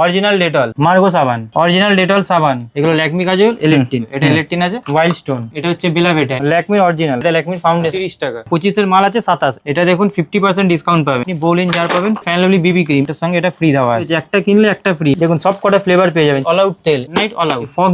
Original Dettol, Margo সাবান, original Dettol সাবান, এগুলো ল্যাকমি কাজল, ইলেকট্রিন, এটা ইলেকট্রিন আছে, ওয়াইল্ড স্টোন, এটা হচ্ছে বেলাভেটা, ল্যাকমি অরিজিনাল, এটা ল্যাকমির ফাউন্ডেশন 30 টাকা, 25 এর মাল আছে 27, এটা দেখুন 50% ডিসকাউন্ট পাবেন। আপনি বোলিন জার পাবেন, ফ্যান লাভলি বিবি ক্রিম, এর সঙ্গে এটা ফ্রি দেওয়া আছে, একটা কিনলে একটা ফ্রি। দেখুন সব কটা ফ্লেভার পেয়ে যাবেন, অল আউট তেল, night all out, fog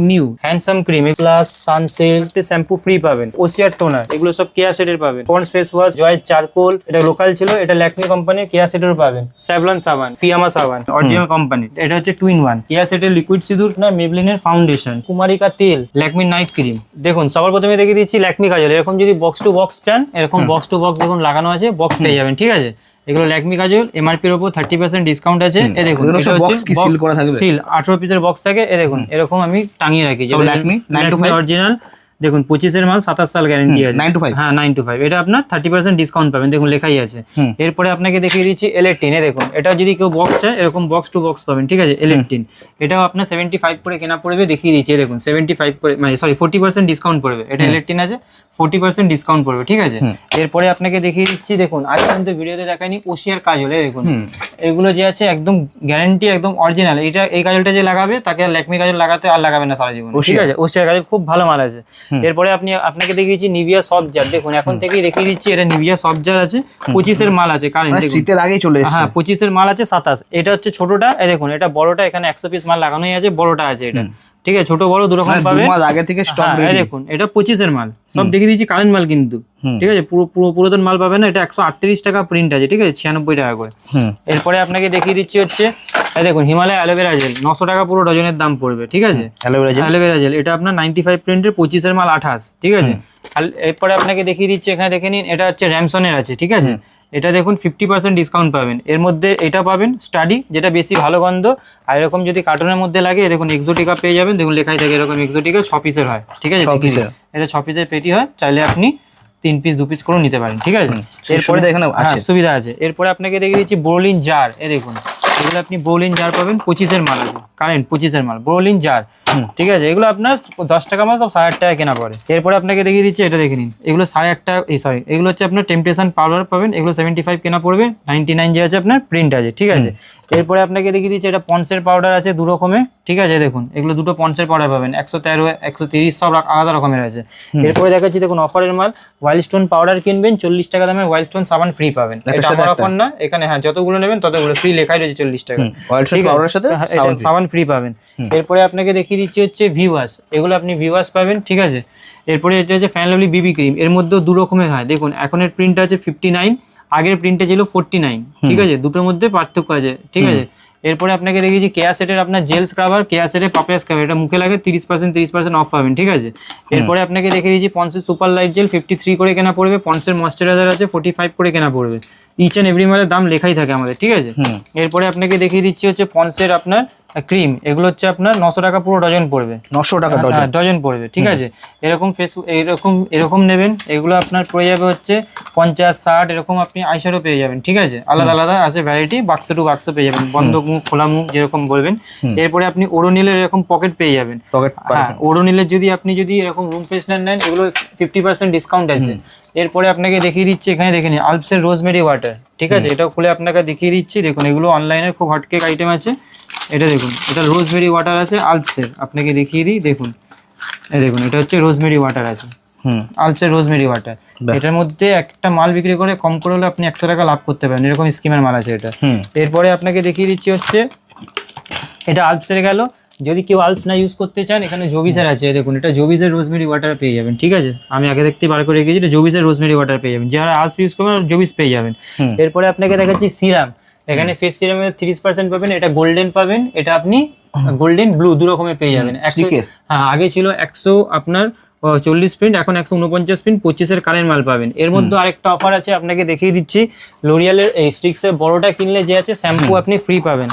new, handsome cream, plus Sunsilk shampoo free পাবেন, ওসিয়ার টোনার, এগুলো সব কেয়া সেটের পাবেন, পন্ডস ফেস ওয়াশ, জয় চারকোল, এটা লোকাল ছিল, এটা ল্যাকমি কোম্পানির, কেয়া সেটের পাবেন, স্যাভলন সাবান, ফিয়ামা সাবান অরিজিনাল কোম্পানি, এটা হচ্ছে 2 in 1, কেয়া সেটের লিকুইড সিঁদুর, না মেবলিনের ফাউন্ডেশন, কুমারিকা তেল, ল্যাকমি নাইট ক্রিম। দেখুন সবার প্রথমে দেখিয়ে দিচ্ছি ল্যাকমি কাজল, এরকম যদি বক্স টু বক্স চান, এরকম বক্স টু বক্স দেখুন লাগানো আছে, বক্স পেয়ে যাবেন, ঠিক আছে। এগুলো ল্যাকমি কাজল, এমআরপি এর উপর 30% ডিসকাউন্ট আছে। এ দেখুন এটা হচ্ছে সিল 18 পিসের বক্স থাকে, এ দেখুন এরকম আমি টাঙিয়ে রাখি, যেটা ল্যাকমি অরিজিনাল। দেখুন 25 এর মাল 27 সাল গ্যারান্টি আছে, 9 to 5, হ্যাঁ 9 to 5, এটা আপনার 30% ডিসকাউন্ট পাবেন, দেখুন লেখাই আছে। এরপরে আপনাকে দেখিয়ে দিচ্ছি ইলেকট্রিন, দেখুন এটা যদি কেউ বক্স চায় এরকম বক্স টু বক্স পাবেন, ঠিক আছে। ইলেকট্রিন এটাও আপনার 75 করে কেনা পড়বে, দেখিয়ে দিচ্ছি দেখুন 75 করে, মানে সরি 40% ডিসকাউন্ট পড়বে, এটা ইলেকট্রিন আছে 40% ডিসকাউন্ট পড়বে, ঠিক আছে। এরপরে আপনাকে দেখিয়ে দিচ্ছি, দেখুন আজ পর্যন্ত ভিডিওতে দেখায়নি ওসিয়ার কাজল, দেখুন এগুলো যে আছে একদম গ্যারান্টি, একদম অরিজিনাল। এটা এই কাজলটা যে লাগাবে তাকে ল্যাকমি কাজল লাগাতে আর লাগাবে না সারা জীবন, ঠিক আছে। ওসিয়ার কাজল খুব ভালো মাল আছে। এরপরে আপনাকে দেখিয়েছি নিভিয়া সফট জার, দেখুন এখন থেকেই দেখিয়ে দিচ্ছি, এটা নিভিয়া সফট জার আছে, 25 এর মাল আছে কারেন্ট, শীতের আগেই চলে এসেছে, হ্যাঁ 25 এর মাল আছে 27, এটা হচ্ছে ছোটটা, এই দেখুন এটা বড়টা, এখানে 100 পিস মাল লাগানোই আছে, বড়টা আছে এটা, ঠিক আছে। ছোট বড় দু রকম পাবে, আগে থেকে স্টক রেডি। দেখুন এটা 25 এর মাল, সব দেখিয়ে দিচ্ছি কারেন্ট মাল কিন্তু, ঠিক আছে। পুরাতন মাল পাবে না, এটা 138 টাকা প্রিন্ট আছে, ঠিক আছে, 96 টাকা করে। এরপরে আপনাকে দেখিয়ে দিচ্ছি হচ্ছে দেখুন হিমালয় অ্যালোভেরা জেল, 900 টাকা পুরো ডজনের দাম পড়বে, ঠিক আছে। অ্যালোভেরা জেল এটা আপনার 95 প্রিন্টের, 25 এর মাল 28, ঠিক আছে। এরপরে আপনাকে দেখিয়ে দিচ্ছি, এখানে দেখে নিন, এটা হচ্ছে র্যামসনের আছে, ঠিক আছে। এটা দেখুন 50% ডিসকাউন্ট পাবেন, এর মধ্যে এটা পাবেন স্টাডি, যেটা বেশি ভালো গন্ধ, আর এরকম যদি কার্টনের মধ্যে লাগে দেখুন এক্সোটিকা পেয়ে যাবেন, দেখুন লেখাই থাকে এরকম এক্সোটিকা, 6 পিসের হয়, ঠিক আছে। এটা 6 পিসের পেটি হয়, চাইলে আপনি 3 পিস 2 পিস করে নিতে পারেন, ঠিক আছে। এরপরে এখানে সুবিধা আছে। এরপরে আপনাকে দেখিয়ে দিচ্ছি বোরলিন জার, দেখুন এগুলো আপনি বোরলিন জার পাবেন, 25 এর মাল আছে কারেন্ট, 25 এর মাল বোরলিন জার, ঠিক আছে। এগুলো আপনার 10 টাকা মাল, সব 8.5 টাকা কেনা পড়ে। এরপরে আপনাকে দেখিয়ে দিচ্ছি, এটা দেখে নিন, এগুলো 8.5 টাকা, সরি এগুলো হচ্ছে আপনার টেম্পটেশন পাউডার পাবেন, এগুলো 75 কেনা পড়বে, 99 যে আছে আপনার প্রিন্ট আছে, ঠিক আছে। এরপরে আপনাকে দেখিয়ে দিচ্ছি, এটা পন্সের পাউডার আছে 2 রকমের, ঠিক আছে। দেখুন এগুলো দুটো পন্সের পাউডার পাবেন, 113 130 সব আলাদা রকমের আছে। এরপরে দেখাচ্ছি দেখুন অফারের মাল, ওয়াইল্ড স্টোন পাউডার কিনবেন 40 টাকা দামের ওয়াইল্ড স্টোন সাবান ফ্রি পাবেন, এটা আমার অফার না, এখানে হ্যাঁ যতগুলো নেবেন ততগুলো ফ্রি, লেখাই রয়েছে 40 টাকা, সাবান ফ্রি পাবেন। এরপরে আপনাকে দেখিয়ে দিচ্ছি হচ্ছে ভিওয়াস, এগুলো আপনি ভিওয়াস পাবেন, ঠিক আছে। এরপরে এটা হচ্ছে ফ্যান লাভলি বিবি ক্রিম, এর মধ্যেও 2 রকমের হয়, দেখুন এখনের প্রিন্ট আছে 59, আগের প্রিন্টে ছিল 49, ঠিক আছে, দুটোর মধ্যে পার্থক্য আছে, ঠিক আছে। এরপরে আপনাকে দেখিয়েছি কেয়া সেটের আপনার জেল স্ক্রাবার, কেয়া সেটের পাপিয়া স্ক্রাবার, এটা মুখে লাগে 30% অফ পাবেন, ঠিক আছে। এরপরে আপনাকে দেখিয়ে দিয়েছি পন্সের সুপার লাইট জেল, 53 করে কেনা পড়বে, পন্সের ময়েশ্চারাইজার আছে 45 করে কেনা পড়বে, ইচ অ্যান্ড এভরি মালের দাম লেখাই থাকে আমাদের, ঠিক আছে। এরপরে আপনাকে দেখিয়ে দিচ্ছি হচ্ছে পন্সের আপনার ক্রিম, এগুলো হচ্ছে আপনার 900 টাকা পুরো ডজন পড়বে, 900 টাকা ডজন পড়বে, ঠিক আছে। এরকম এরকম নেবেন, এগুলো আপনার পড়ে যাবে হচ্ছে 50 60, এরকম আপনি আইশ্যাডো পেয়ে যাবেন, ঠিক আছে, আলাদা আলাদা আছে ভ্যারাইটি, বাক্স টু বাক্স পেয়ে যাবেন, বন্ধ মুখ খোলা মুখ যেরকম বলবেন। এরপরে আপনি ওরোনিলের এরকম পকেট পেয়ে যাবেন, হ্যাঁ ওরোনিলের আপনি যদি এরকম রুম ফ্রেশনার নেন, এগুলো 50% ডিসকাউন্ট আছে। এরপরে আপনাকে দেখিয়ে দিচ্ছি, এখানে দেখে নিন আলপসের রোজমেরি ওয়াটার, ঠিক আছে, এটাও খুলে আপনাকে দেখিয়ে দিচ্ছি, দেখুন এগুলো অনলাইনের খুব হটকেক আইটেম আছে। এটা দেখুন, এটা রোজমেরি ওয়াটার আছে আলপসের, আপনাকে দেখিয়ে দিই, দেখুন এই দেখুন এটা হচ্ছে রোজমেরি ওয়াটার আছে, আলপসের রোজমেরি ওয়াটার, এটার মধ্যে একটা মাল বিক্রি করে কম করে হলে আপনি 100 টাকা লাভ করতে পারেন, এরকম স্কিমের মাল আছে এটা। এরপরে আপনাকে দেখিয়ে দিচ্ছি হচ্ছে এটা আলপসের গেল, যদি কেউ আলপস না ইউজ করতে চান, এখানে জোবিসের আছে, দেখুন এটা জোবিসের রোজমেরি ওয়াটার পেয়ে যাবেন, ঠিক আছে, আমি আগে দেখতে বার করে রেখেছি, এটা জোবিসের রোজমেরি ওয়াটার পেয়ে যাবেন, যারা আলপস ইউজ করবেন জোবিস পেয়ে যাবেন। এরপরে আপনাকে দেখাচ্ছি সিরাম, এখানে ফেস সিরামের 30% পাবেন, এটা গোল্ডেন পাবেন, এটা আপনি গোল্ডেন ব্লু 2 রকমের পেয়ে যাবেন। হ্যাঁ আগে ছিল 100 আপনার 40 প্রিন্ট, এখন 149 প্রিন্ট, 25 এর কারেন্ট মাল পাবেন। এর মধ্যে আরেকটা অফার আছে, আপনাকে দেখিয়ে দিচ্ছি, লোরিয়ালের এই স্টিক্সের বড়টা কিনলে যে আছে শ্যাম্পু আপনি ফ্রি পাবেন,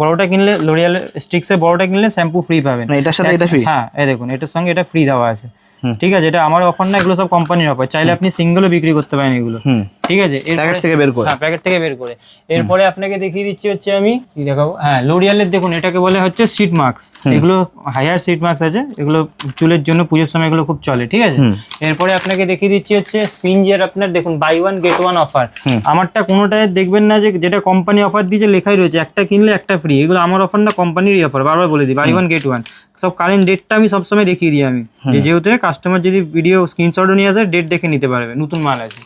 বড়টা কিনলে লোরিয়ালের স্টিক্সের বড়টা কিনলে শ্যাম্পু ফ্রি পাবেন, এটার সাথে এটা ফ্রি, হ্যাঁ এই দেখুন এটার সঙ্গে এটা ফ্রি দেওয়া আছে, ঠিক আছে, এটা আমার অফার না, এগুলো সব কোম্পানির অফার, চাইলে আপনি সিঙ্গেলও বিক্রি করতে পারেন এগুলো, ঠিক আছে, প্যাকেট থেকে বের করে। হ্যাঁ প্যাকেট থেকে বের করে। এরপরে আপনাকে দেখিয়ে দিচ্ছি হচ্ছে আমি কি দেখাবো, হ্যাঁ লোরিয়ালের দেখুন, এটাকে বলে হচ্ছে সিট মাস্ক, এগুলো হায়ার সিট মাস্ক আছে, এগুলো চুলের জন্য পুজোর সময় এগুলো খুব চলে, ঠিক আছে। এরপরে আপনাকে দেখিয়ে দিচ্ছি হচ্ছে স্পিঞ্জের, আপনার দেখুন buy one get one offer, আমারটা কোনোটায় দেখবেন না যে যেটা কোম্পানি অফার দিয়েছে লেখাই রয়েছে একটা কিনলে একটা ফ্রি, এগুলো আমার অফার না, কোম্পানিরই অফার, বারবার বলে দিই বাই ওয়ান গেট ওয়ান, সব কারেন্ট ডেটটা আমি সবসময় দেখিয়ে দিই আমি, যেহেতু কাস্টমার যদি ভিডিও স্ক্রিনশটও নিয়ে আসে ডেট দেখে নিতে পারবে, নতুন মাল আছে।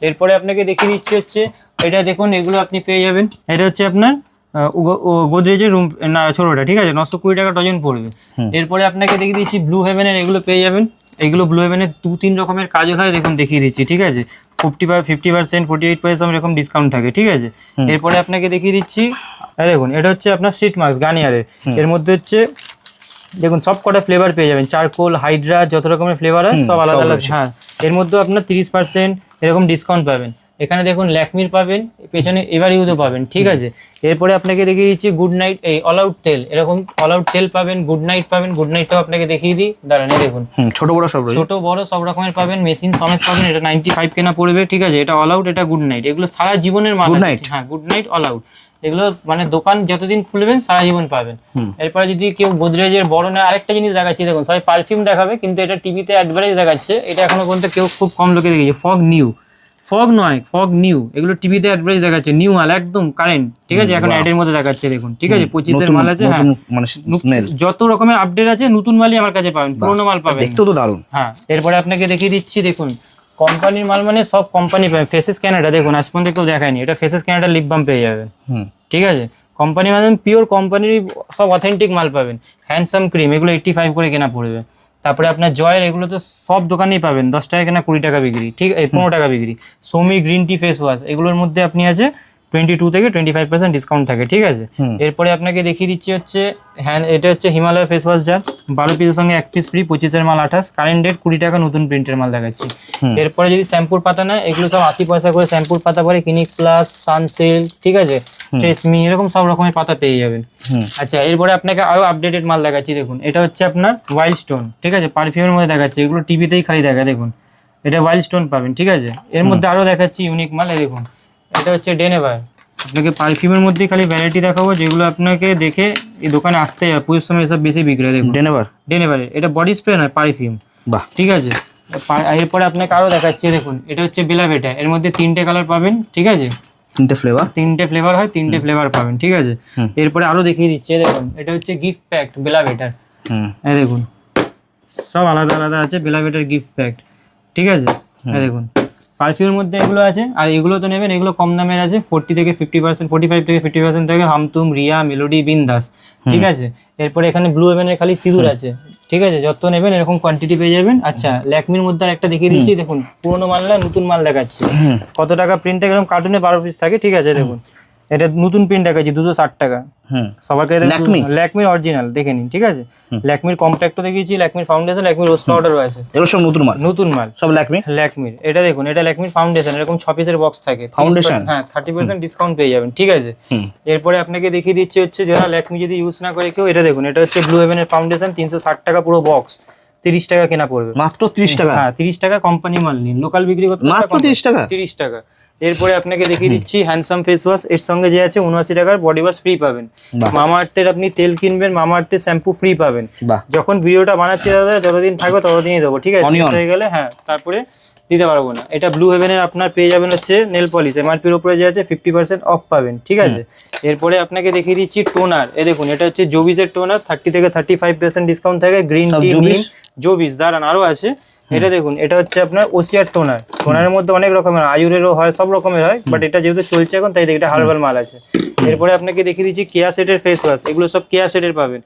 এরপরে আপনাকে দেখিয়ে দিচ্ছি হচ্ছে এটা দেখুন, এগুলো আপনি পেয়ে যাবেন, এটা হচ্ছে আপনার গোদরেজের রুম না ছোটটা, ঠিক আছে, 920 টাকা ডজন পড়বে। এরপরে আপনাকে দেখিয়ে দিচ্ছি ব্লু হেভেনের, এগুলো পেয়ে যাবেন, এগুলো ব্লু হেভেনের 2-3 রকমের কাজল হয়, দেখুন দেখিয়ে দিচ্ছি, ঠিক আছে, 50%, 48% এরকম ডিসকাউন্ট থাকে, ঠিক আছে। এরপরে আপনাকে দেখিয়ে দিচ্ছি দেখুন, এটা হচ্ছে আপনার সিট মাস্ক গার্নিয়ারের, এর মধ্যে হচ্ছে দেখুন সব কটা ফ্লেভার পেয়ে যাবেন, চারকোল, হাইড্রা, যত রকমের ফ্লেভার হয় সব আলাদা আলাদা, হ্যাঁ এর মধ্যে আপনার 30% এরকম ডিসকাউন্ট পাবেন। এখানে দেখুন ল্যাকমির পাবেন, পেছনে এভার ইউজও পাবেন, ঠিক আছে। এরপরে আপনাকে দেখিয়ে দিচ্ছি গুড নাইট, এই অল আউট তেল, এরকম অল আউট তেল পাবেন, গুড নাইট পাবেন, গুড নাইটটাও আপনাকে দেখিয়ে দিই, দাঁড়ান এই দেখুন, ছোট বড় সব রকমের পাবেন, মেশিন সমেত পাবেন, এটা 95 কেনা পড়বে, ঠিক আছে, এটা অল আউট, এটা গুড নাইট, এগুলো সারা জীবনের মাল, হ্যাঁ গুড নাইট অল আউট, এগুলো মানে দোকান যতদিন খুলবেন সারা জীবন পাবেন। এরপরে যদি কেউ গোদরেজের বড় না, আরেকটা জিনিস দেখাচ্ছি দেখুন, সবাই পারফিউম দেখাবে কিন্তু এটা টিভিতে অ্যাডভার্টাইজ দেখাচ্ছে, এটা এখনো পর্যন্ত কেউ খুব কম লোকে দেখেছে, ফগ নয়, ফগ নিউ, এগুলো টিভিতে অ্যাডভার্টাইজ দেখাচ্ছে, নিউ মাল একদম কারেন্ট, ঠিক আছে, এখন অ্যাডের মধ্যে দেখাচ্ছে দেখুন, ঠিক আছে, 25 মাল আছে, হ্যাঁ যত রকমের আপডেট আছে নতুন মালই আমার কাছে পাবেন, পুরোনো মাল পাবেন, দেখতে তো দারুণ। হ্যাঁ এরপরে আপনাকে দেখিয়ে দিচ্ছি দেখুন, কোম্পানির মাল মানে সব কোম্পানি পাবেন, ফেসেস ক্যানাডা দেখুন আজ পর্যন্ত কেউ দেখায়নি, এটা ফেসেস ক্যানাডা লিপ বাম পেয়ে যাবেন, ঠিক আছে, কোম্পানি মানে পিওর কোম্পানির সব অথেন্টিক মাল পাবেন। হ্যান্ডসাম ক্রিম, এগুলো 85 করে কেনা পড়বে। তারপরে আপনার জয়ের, এগুলো তো সব দোকানেই পাবেন, 10 টাকা কেনা 20 টাকা বিক্রি, ঠিক 15 টাকা বিক্রি। Soumi green tea face wash, এগুলোর মধ্যে আপনি আছে 22 থেকে 25% ডিসকাউন্ট থাকে, ঠিক আছে। এরপরে আপনাকে দেখিয়ে দিচ্ছি হচ্ছে এটা হচ্ছে হিমালয় ফেস ওয়াশ জার, 12 পিসের সঙ্গে 1 পিস ফ্রি, 25 মাল 28, কারেন্ট ডেট 20 টাকা, নতুন প্রিন্টের মাল দেখাচ্ছি। এরপরে যদি শ্যাম্পুর পাতা না, এগুলো সব 80 পয়সা করে শ্যাম্পুর পাতা পরে, ক্লিনিক প্লাস, সানসিল্ক, ঠিক আছে, ট্রেসমি, এরকম সব রকমের পাতা পেয়ে যাবেন। আচ্ছা এরপরে আপনাকে আরো আপডেটেড মাল দেখাচ্ছি দেখুন, এটা হচ্ছে আপনার ওয়াইল্ড স্টোন, ঠিক আছে, পারফিউমের মধ্যে দেখাচ্ছি, এগুলো টিভিতেই খালি দেখায় দেখুন, এটা ওয়াইল্ড স্টোন পাবেন, ঠিক আছে। এর মধ্যে আরো দেখাচ্ছি ইউনিক মাল, দেখুন এটা হচ্ছে ডেনেভার, আপনাকে পারফিউমের মধ্যে খালি ভ্যারাইটি দেখাবো যেগুলো আপনাকে দেখে এই দোকানে আসতে হবে, পুজোর সময় এসব বেশি বিক্রি হয়। দেখুন ডেনেভারের, এটা বডি স্প্রে নয়, পারফিউম, বাহ, ঠিক আছে। এরপরে আপনাকে আরো দেখাচ্ছি দেখুন, এটা হচ্ছে বেলাভেটা, এর মধ্যে 3টে কালার পাবেন, ঠিক আছে, 3টে ফ্লেভার হয়, 3টে ফ্লেভার পাবেন, ঠিক আছে। এরপরে আরো দেখিয়ে দিচ্ছি দেখুন, এটা হচ্ছে গিফট প্যাক বেলাভেটার, এই দেখুন সব আলাদা আলাদা আছে, বেলাভেটার গিফট প্যাক, ঠিক আছে, এই দেখুন পারফিউমের মধ্যে এগুলো আছে। আর এগুলো তো নেবেন, এগুলো কম দামের আছে, 40 থেকে 50%, 45 থেকে 50% থেকে হামতুম, রিয়া, মেলোডি, বিন্দাস, ঠিক আছে। এরপরে এখানে ব্লু হেভেনের খালি সিঁদুর আছে, ঠিক আছে, যত নেবেন এরকম কোয়ান্টিটি পেয়ে যাবেন। আচ্ছা ল্যাকমির মধ্যে একটা দেখিয়ে দিচ্ছি দেখুন, পুরোনো মাল না, নতুন মাল দেখাচ্ছি, কত টাকা প্রিন্ট, এরকম কার্টুনে 12 পিস থাকে, ঠিক আছে, দেখুন এটা নতুন প্রিন্ট দেখাচ্ছি 260 টাকা, সবার কাছে ল্যাকমির অরিজিনাল দেখে নিন, ঠিক আছে। ল্যাকমির কম্প্যাক্টও দেখিয়েছি, ল্যাকমির ফাউন্ডেশন, ল্যাকমির রোজ পাউডারও আছে, এগুলো সব নতুন মাল সব ল্যাকমির। এটা দেখুন, এটা ল্যাকমির ফাউন্ডেশন, এরকম 6 পিসের বক্স থাকে, ফাউন্ডেশন, হ্যাঁ 30% ডিসকাউন্ট পেয়ে যাবেন, ঠিক আছে। এরপরে আপনাকে দেখিয়ে দিচ্ছি হচ্ছে যারা ল্যাকমি যদি ইউজ না করে কেউ, এটা দেখুন, এটা হচ্ছে ব্লু হেভেনের ফাউন্ডেশন, 360 টাকা পুরো বক্স, 30 টাকা কেনা পড়বে, মাত্র 30 টাকা, হ্যাঁ 30 টাকা, কোম্পানি মাল নিন, লোকাল বিক্রি করতে মাত্র 30 টাকা। এরপরে আপনাকে দেখিয়ে দিচ্ছি হ্যান্ডসাম ফেস ওয়াশ, এর সঙ্গে যে আছে 79 টাকার বডি ওয়াশ ফ্রি পাবেন। মামা আর্থের আপনি তেল কিনবেন, মামা আর্থের শ্যাম্পু ফ্রি পাবেন। যখন ভিডিওটা বানাচ্ছি দাদা, যতদিন থাকবে ততদিনই দেবো, ঠিক আছে, শেষ হয়ে গেলে হ্যাঁ তারপরে দিতে পারবো না। এটা ব্লু হেভেনের আপনার পেয়ে যাবেন হচ্ছে নেল পলিশ, এমআরপির উপরে যে আছে 50% অফ পাবেন, ঠিক আছে। এরপরে আপনাকে দেখিয়ে দিচ্ছি টোনার, এই দেখুন এটা হচ্ছে জোভিসের টোনার, 30 থেকে 35% ডিসকাউন্ট থাকে, গ্রিন টি, নিম, জোভিস, দাঁড়ান আরো আছে, এটা দেখুন, এটা হচ্ছে আপনার ওসিয়ার টোনার, টোনারের মধ্যে অনেক রকমের, আয়ুরেরও হয়, সব রকমের হয়, বাট এটা যেহেতু চলছে এখন তাই এটা হার্বাল মাল আছে। এরপরে আপনাকে দেখিয়ে দিচ্ছি কেয়া সেটের ফেস ওয়াশ, এগুলো সব কেয়া সেটের পাবেন।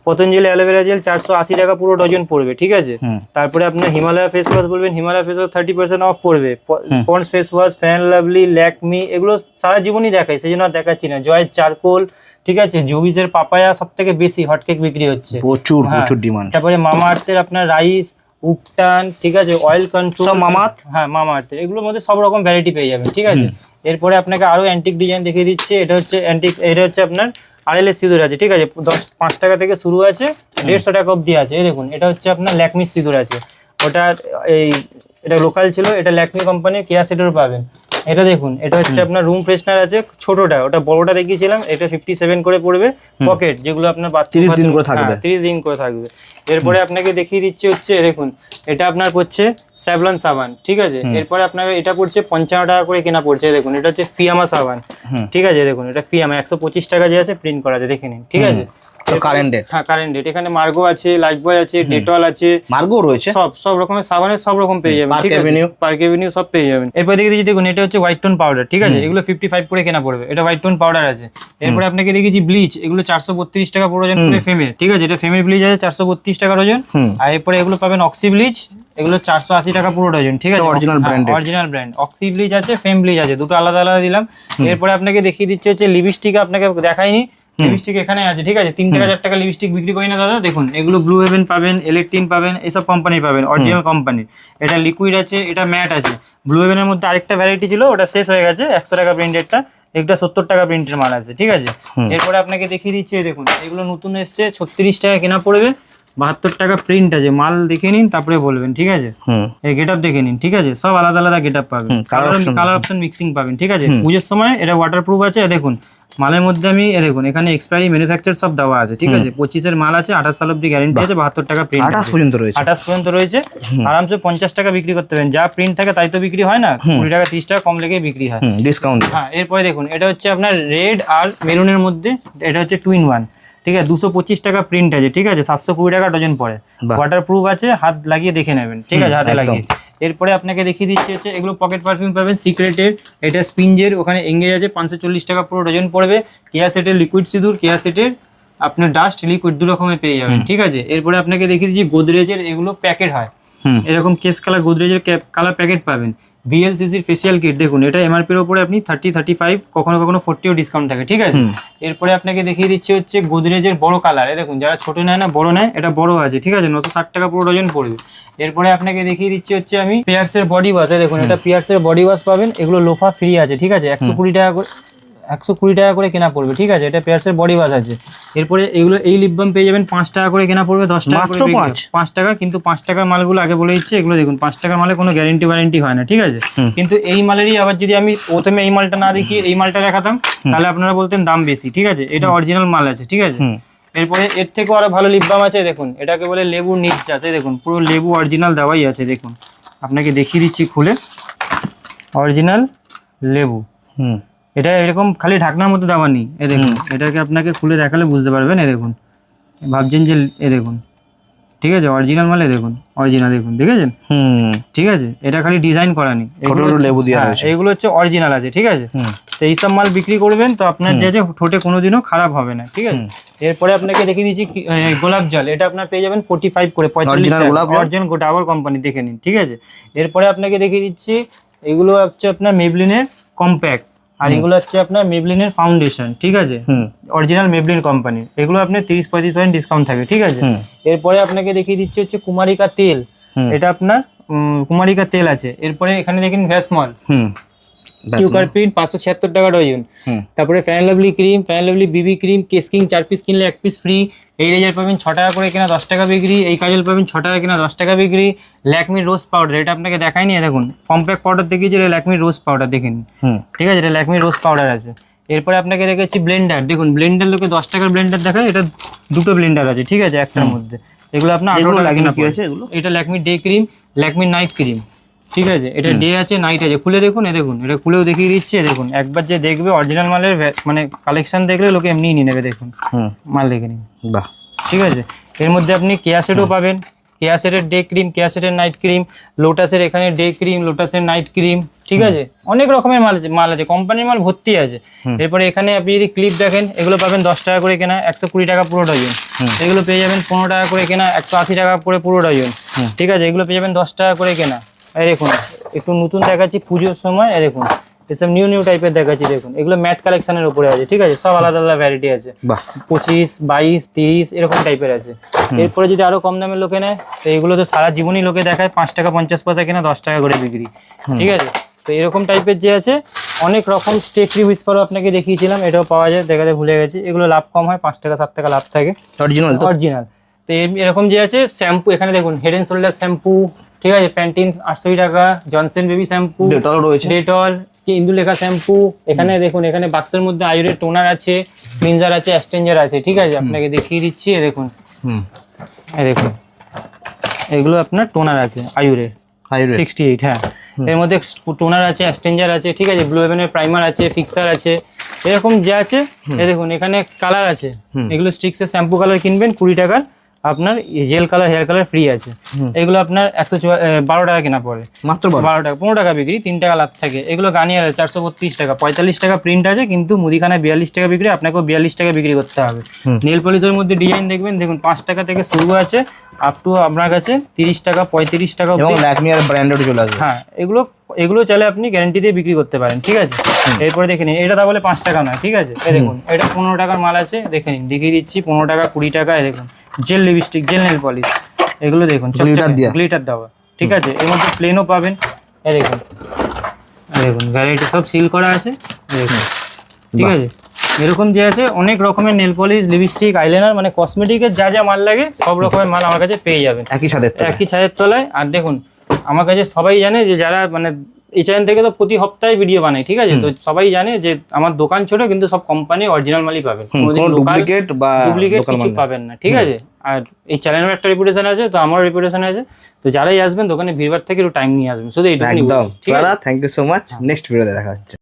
পতঞ্জলি অ্যালোভেরা জেল 480 টাকা পুরো ডজন পড়বে, ঠিক আছে। তারপরে আপনার হিমালয় ফেস ওয়াশ বলবেন, হিমালয় ফেস ওয়াশ 30% অফ পড়বে। Pond's face wash, Fair and Lovely, Lakme, এগুলো সারা জীবনই দেখাই, সেই জন্য দেখাচ্ছি না। জয়ের চারকোল, ঠিক আছে, জোভিসের পাপায়া সব থেকে বেশি হটকেক বিক্রি হচ্ছে, প্রচুর ডিমান্ড। তারপরে মামা আর্থের আপনার রাইস, উপটান, ঠিক আছে, অয়েল কন্ট্রোল, হ্যাঁ মামা আর্থের, এগুলোর মধ্যে সব রকম ভ্যারাইটি পেয়ে যাবেন, ঠিক আছে। এরপরে আপনাকে আরো অ্যান্টিক ডিজাইন দেখিয়ে দিচ্ছি, এটা হচ্ছে অ্যান্টিক, এটা হচ্ছে আপনার আড়াইলের সিঁদুর আছে, ঠিক আছে, 5 টাকা থেকে শুরু আছে, 150 টাকা অব্দি আছে। এই দেখুন, এটা হচ্ছে আপনার ল্যাকমির সিঁদুর আছে, ওটা এই এটা লোকাল ছিল, এটা ল্যাকমি কোম্পানির কেয়া সেটেরও পাবেন। এটা দেখুন, এটা হচ্ছে আপনার রুম ফ্রেশনার আছে ছোটটা, ওটা বড়টা দেখিয়েছিলাম, এটা 57 করে পড়বে। পকেট যেগুলো আপনার 30 দিন করে থাকবে। 30 দিন করে থাকবে। এরপরে আপনাকে দেখিয়ে দিচ্ছি হচ্ছে দেখুন, এটা আপনার পড়ছে স্যাভলন সাবান, ঠিক আছে। এরপরে আপনার এটা পড়ছে 55 টাকা করে কেনা পড়ছে, দেখুন এটা হচ্ছে ফিয়ামা সাবান, ঠিক আছে। দেখুন এটা ফিয়ামা 125 টাকা যে আছে প্রিন্ট করা আছে, দেখে নিন, ঠিক আছে। কারেন্ট ডেট, হ্যাঁ কারেন্ট ডেট। এখানে মার্গো আছে, লাইফবয় আছে, ডেটল আছে, মার্গো রয়েছে, সব রকমের সাবানের সব রকম পেয়ে যাবেন, ঠিক আছে। পার্ক এভিনিউ সব পেয়ে যাবেন। এরপর দেখে দিচ্ছি দেখুন, এটা হচ্ছে হোয়াইট টোন পাউডার, ঠিক আছে। এগুলো 55 করে কেনা পড়বে, এটা হোয়াইট টোন পাউডার আছে। এরপরে আপনাকে দেখেছি ব্লিচ, এগুলো 432 টাকা পুরো ওজন করে ফেমের, ঠিক আছে। এটা ফেমের ব্লিচ আছে 432 টাকা ওজন। আর এরপরে এগুলো পাবেন অক্সি ব্লিচ, এগুলো 480 টাকা পুরো ডজন, ঠিক আছে। অরিজিনাল ব্র্যান্ড অক্সি ব্লিচ আছে, ফেম ব্লিচ আছে, দুটো আলাদা আলাদা দিলাম। এরপরে আপনাকে দেখিয়ে দিচ্ছে হচ্ছে লিপস্টিক, আপনাকে দেখাইনি লিপস্টিক এখানে আছে, ঠিক আছে। 3 টাকা 4 টাকা লিপস্টিক বিক্রি করি না দাদা, দেখুন এগুলো ব্লু হেভেন পাবেন, এলেকট্রিন পাবেন, এইসব কোম্পানির পাবেন, অরিজিনাল কোম্পানির। এটা লিকুইড আছে, এটা ম্যাট আছে। ব্লু হেভেনের মধ্যে আরেকটা ভ্যারাইটি ছিল, ওটা শেষ হয়ে গেছে, 100 টাকা প্রিন্টেডটা, একটা 70 টাকা প্রিন্টের মাল আছে, ঠিক আছে। এরপরে আপনাকে দেখিয়ে দিচ্ছি দেখুন, এগুলো নতুন এসছে, 36 টাকা কেনা পড়বে, 72 টাকা প্রিন্ট আছে। মাল দেখে নিন তারপরে বলবেন, ঠিক আছে। এই গেট আপ দেখে নিন, ঠিক আছে। সব আলাদা আলাদা গেট আপ পাবেন, কালার অপশন মিক্সিং পাবেন, ঠিক আছে। পুজোর সময় এটা ওয়াটারপ্রুফ আছে, দেখুন মালের মধ্যে আমি দেখুন এখানে এক্সপায়ারি ম্যানুফ্যাকচার সব দেওয়া আছে, ঠিক আছে। 25-এর মাল আছে, 28 সাল অব্দি গ্যারেন্টি আছে, 72 টাকা প্রিন্ট 28 পর্যন্ত রয়েছে, 28 পর্যন্ত রয়েছে। আরামসে 50 টাকা বিক্রি করতে পারেন, যা প্রিন্ট থাকে তাই তো বিক্রি হয় না, 20 টাকা 30 টাকা কম লেগে বিক্রি হয়, ডিসকাউন্ট। হ্যাঁ। এরপরে দেখুন, এটা হচ্ছে আপনার রেড আর মেরুনের মধ্যে, এটা হচ্ছে 2 in 1, ঠিক আছে। 225 টাকা প্রিন্ট আছে, ঠিক আছে। 720 টাকা ডজন পড়ে, ওয়াটারপ্রুফ আছে, হাত লাগিয়ে দেখে নেবেন, ঠিক আছে, হাতে লাগিয়ে। এরপরে আপনাকে দেখিয়ে দিচ্ছি হচ্ছে এগুলো পকেট পারফিউম পাবেন সিক্রেটের, এটা স্পিঞ্জের, ওখানে এঙ্গেজ আছে, 540 টাকা পুরো ডজন পড়বে। কেয়া সেটের লিকুইড সিঁদুর, কেয়া সেটের আপনার ডাস্ট লিকুইড 2 রকমের পেয়ে যাবেন, ঠিক আছে। এরপরে আপনাকে দেখিয়ে দিচ্ছি গোদরেজের, এগুলো প্যাকেট হয়, এরকম কেস কালার গোদরেজের কালার প্যাকেট পাবেন। বিএলসিসির ফেসিয়াল কিট, দেখুন এটা এমআরপির উপরে আপনি 30, 35, কখনো কখনো 40ও ডিসকাউন্ট থাকে, ঠিক আছে। এরপরে আপনাকে দেখিয়ে দিচ্ছি হচ্ছে গোদরেজের বড় কালার, দেখুন যারা ছোট নেয় না বড় নেয়, এটা বড় আছে, ঠিক আছে। 960 টাকা পুরো ডজন পড়বে। এরপরে আপনাকে দেখিয়ে দিচ্ছি হচ্ছে আমি পিয়ার্সের বডি ওয়াশ, দেখুন এটা পিয়ার্সের বডি ওয়াশ পাবেন, এগুলো লোফা ফ্রি আছে, ঠিক আছে। 120 টাকা করে 120 টাকা করে কেনা পড়বে, ঠিক আছে। এটা পিয়ার্সের বডি ওয়াশ আছে। এরপরে এগুলো এই লিপ বাম পেয়ে যাবেন 5 টাকা করে কেনা পড়বে, 10 টাকা করে 5 টাকা, কিন্তু 5 টাকার মালগুলো আগে বলে দিচ্ছি, এগুলো দেখুন 5 টাকার মালে কোনো গ্যারেন্টি হয় না, ঠিক আছে। কিন্তু এই মালেরই আবার যদি আমি প্রথমে এই মালটা না দেখিয়ে এই মালটা দেখাতাম, তাহলে আপনারা বলতেন দাম বেশি, ঠিক আছে। এটা অরিজিনাল মাল আছে, ঠিক আছে। এরপরে এর থেকেও আরো ভালো লিপ বাম আছে, দেখুন এটাকে বলে লেবু নিচ আছে, দেখুন পুরো লেবু অরিজিনাল দেওয়াই আছে, দেখুন আপনাকে দেখিয়ে দিচ্ছি খুলে, অরিজিনাল লেবু। এটা এরকম খালি ঢাকনার মধ্যে দেওয়া নেই, দেখুন এটাকে আপনাকে খুলে দেখালে বুঝতে পারবেন। দেখুন ভাবছেন যে দেখুন, ঠিক আছে, অরিজিনাল মালে দেখুন, অরিজিনাল দেখুন, দেখেছেন, ঠিক আছে। এটা খালি ডিজাইন করা নেই, এইগুলো হচ্ছে অরিজিনাল আছে, ঠিক আছে। তো এইসব মাল বিক্রি করবেন তো আপনার যে ঠোঁটে কোনোদিনও খারাপ হবে না, ঠিক আছে। এরপরে আপনাকে দেখিয়ে দিচ্ছি গোলাপ জল, এটা আপনার পেয়ে যাবেন 45 করে, 45 টাকা, অরিজিনাল গোটাওয়ার কোম্পানি, দেখে নিন, ঠিক আছে। এরপরে আপনাকে দেখিয়ে দিচ্ছি এগুলো হচ্ছে আপনার মেবলিনের কম্প্যাক্ট, আর এগুলো হচ্ছে আপনার মেবলিনের ফাউন্ডেশন, ঠিক আছে, অরিজিনাল মেবলিন কোম্পানির। এগুলো আপনার 30-35% ডিসকাউন্ট থাকে, ঠিক আছে। এরপরে আপনাকে দেখিয়ে দিচ্ছি হচ্ছে কুমারিকা তেল, এটা আপনার কুমারিকা তেল আছে। এরপরে এখানে দেখেন ভ্যাসমল কিউকারপিন 576 টাকা ডজন। তারপরে fair and lovely cream, fair and lovely BB cream, Kesh King 4 piece কিনলে 1 পিস ফ্রি। এই রেজার পাবেন 6 টাকা করে কেনা 10 টাকা বিক্রি। এই কাজল পাবেন 6 টাকা কেনা 10 টাকা বিক্রি। ল্যাকমির রোজ পাউডার, এটা আপনাকে দেখাইনি, দেখুন কম্প্যাক্ট পাউডার দেখিয়েছি, এটা ল্যাকমির রোজ পাউডার, দেখেন, ঠিক আছে। এটা ল্যাকমির রোজ পাউডার আছে। এরপরে আপনাকে দেখাচ্ছি ব্লেন্ডার, দেখুন ব্লেন্ডার লোকে 10 টাকার ব্লেন্ডার দেখায়, এটা দুটো ব্লেন্ডার আছে, ঠিক আছে, একটার মধ্যে। এগুলো আপনার 18 টাকা কেনা পড়ে। এটা ল্যাকমির ডে ক্রিম, ল্যাকমির নাইট ক্রিম, ঠিক আছে। এটা ডে আছে, নাইট আছে, খুলে দেখুন, দেখুন এটা খুলেও দেখিয়ে দিচ্ছে, দেখুন একবার যে দেখবে অরিজিনাল মালের মানে কালেকশন দেখলে লোকে এমনিই নিয়ে নেবে, দেখুন মাল দেখে নিন, বাহ, ঠিক আছে। এর মধ্যে আপনি কেয়া সেটও পাবেন, কেয়া সেটের ডে ক্রিম, কেয়া সেটের নাইট ক্রিম, লোটাসের এখানে ডে ক্রিম, লোটাসের নাইট ক্রিম, ঠিক আছে। অনেক রকমের মাল আছে, কোম্পানির মাল ভর্তি আছে। এরপরে এখানে আপনি যদি ক্লিপ দেখেন, এগুলো পাবেন 10 টাকা করে কেনা, 120 টাকা পুরো ডজন। এগুলো পেয়ে যাবেন 15 টাকা করে কেনা, 180 টাকা করে পুরো ডজন, ঠিক আছে। এগুলো পেয়ে যাবেন 10 টাকা করে কেনা। এই দেখুন একটু নতুন দেখাচ্ছি পুজোর সময়, এই দেখুন এসব নিউ টাইপের দেখাচ্ছি, দেখুন এগুলো ম্যাট কালেকশনের উপরে আছে, ঠিক আছে। সব আলাদা আলাদা ভ্যারাইটি আছে, 25, 22, 30 এরকম টাইপের আছে। এরপরে যদি আরো কম দামের লোকে নেয়, তো এগুলো তো সারা জীবনই লোকে দেখায় 5 টাকা 50 পয়সা কেনা, 10 টাকা করে বিক্রি, ঠিক আছে। তো এরকম টাইপের যে আছে অনেক রকম। স্টেট ফ্রি হুইস্পারও আপনাকে দেখিয়েছিলাম, এটাও পাওয়া যায়, দেখাতে ভুলে গেছি। এগুলো লাভ কম হয়, 5 টাকা 7 টাকা লাভ থাকে, অরিজিনাল। তো এরকম যে আছে শ্যাম্পু, এখানে দেখুন হেড এন্ড শোল্ডার শ্যাম্পু, ঠিক আছে, প্যান্টিন 800 টাকা, জনসন বেবি শ্যাম্পু, ডেটল রয়েছে, ডেটল, ইন্দুলেখা শ্যাম্পু। এখানে দেখুন, এখানে বাক্সের মধ্যে আয়ুরের টোনার আছে, ক্লিনজার আছে, অ্যাস্টেঞ্জার আছে, ঠিক আছে, আপনাকে দেখিয়ে দিচ্ছি। এ দেখুন, এই দেখুন, এগুলো আপনার টোনার আছে আয়ুরের 68, হ্যাঁ, এর মধ্যে টোনার আছে, অ্যাস্টেঞ্জার আছে, ঠিক আছে, ব্লু হেভেনের প্রাইমার আছে, ফিক্সার আছে, এরকম যে আছে। এই দেখুন, এখানে কালার আছে, এগুলো স্টিক্সের শ্যাম্পু কালার কিনবেন 20 টাকার, আপনার gel colour, hair colour free আছে। এগুলো আপনার 112 টাকা কেনা পড়ে, মাত্র 12 টাকা, 15 টাকা বিক্রি, 3 টাকা লাভ থাকে। এগুলো গার্নিয়ার আছে 432 টাকা, 45 টাকা প্রিন্ট আছে, কিন্তু মুদিখানায় 42 টাকা বিক্রি, আপনাকেও 42 টাকা বিক্রি করতে হবে। নেল পলিশের মধ্যে ডিজাইন দেখবেন, দেখুন 5 টাকা থেকে শুরু আছে, আপ টু আপনার কাছে 30 টাকা, 35 টাকা এবং অবধি। ল্যাকমি আর ব্র্যান্ডেড চলে আসবে। হ্যাঁ, এগুলো চাইলে আপনি গ্যারান্টি দিয়ে বিক্রি করতে পারেন, ঠিক আছে। এরপরে দেখে নিন, এটা তাহলে 5 টাকা নয়, ঠিক আছে। এই দেখুন, এটা 15 টাকার মাল আছে, দেখে নিন, দেখিয়ে দিচ্ছি, 15 টাকা, 20 টাকা। এই দেখুন, gel lipstick, gel nail polish, এগুলো দেখুন, গ্লিটার দেওয়া, ঠিক আছে। এর মধ্যে প্লেনও পাবেন, এই দেখুন, গ্যারান্টি সব সিল করা আছে, দেখুন, ঠিক আছে। এরকম যে আছে অনেক রকমের নেল পলিশ, লিপস্টিক, আইলাইনার, মানে কসমেটিকের যা যা মাল লাগে সব রকমের মাল আমার কাছে পেয়ে যাবেন একই ছাদের তলায়। আর দেখুন, আমার কাছে সবাই জানে যে যারা মানে এই চ্যানেল থেকে তো প্রতি সপ্তাহে ভিডিও বানাই, ঠিক আছে, তো সবাই জানে যে আমার দোকান ছোট, কিন্তু সব কোম্পানি অরিজিনাল মালই পাবেন, ডুপ্লিকেট কিছু পাবেন না, ঠিক আছে। আর এই চ্যানেলের একটা রেপুটেশন আছে, তো আমার রেপুটেশন আছে, তো যারাই আসবেন দোকানে ভিড়ভাড় থেকে একটু টাইম নিয়ে আসবেন, শুধু এইটুকুই বলছি, ঠিক আছে। Thank you so much, next ভিডিওতে দেখা হচ্ছে।